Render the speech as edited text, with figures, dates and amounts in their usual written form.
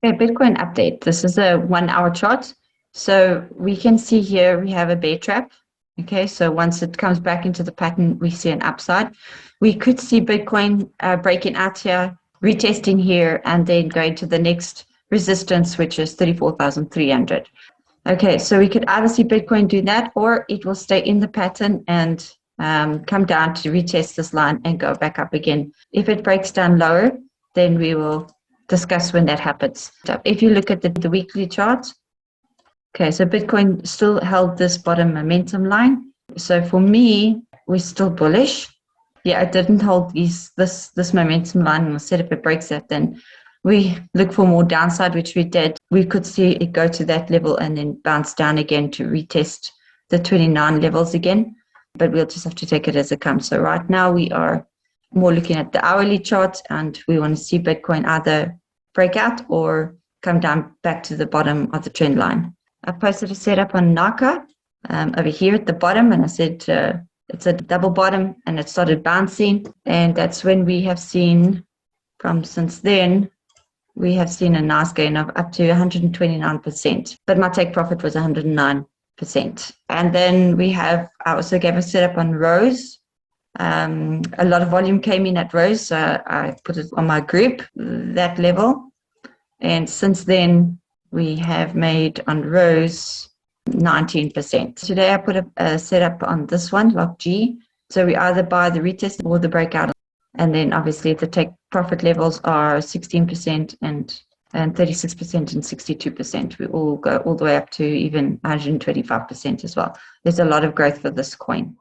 Okay, Bitcoin update. This is a 1 hour chart. So we can see here we have a bear trap. Okay, so once it comes back into the pattern, we see an upside. We could see Bitcoin breaking out here, retesting here, and then going to the next resistance, which is 34,300. Okay, so we could either see Bitcoin do that, or it will stay in the pattern and come down to retest this line and go back up again. If it breaks down lower, then we will discuss when that happens. If you look at the weekly chart, okay, so Bitcoin still held this bottom momentum line. So for me, we're still bullish. Yeah, it didn't hold this momentum line. And I said if it breaks that, then we look for more downside, which we did. We could see it go to that level and then bounce down again to retest the 29 levels again. But we'll just have to take it as it comes. So right now we are more looking at the hourly chart, and we want to see Bitcoin either break out or come down back to the bottom of the trend line. I posted a setup on Naka over here at the bottom, and I said it's a double bottom, and it started bouncing. And that's when we have seen, from since then, we have seen a nice gain of up to 129%. But my take profit was 109%. And then I also gave a setup on Rose. A lot of volume came in at Rose, so I put it on my group, that level. And since then, we have made on Rose 19%. Today, I put a setup on this one, Lock G. So we either buy the retest or the breakout. And then obviously the take profit levels are 16% and 36% and 62%. We all go all the way up to even 125% as well. There's a lot of growth for this coin.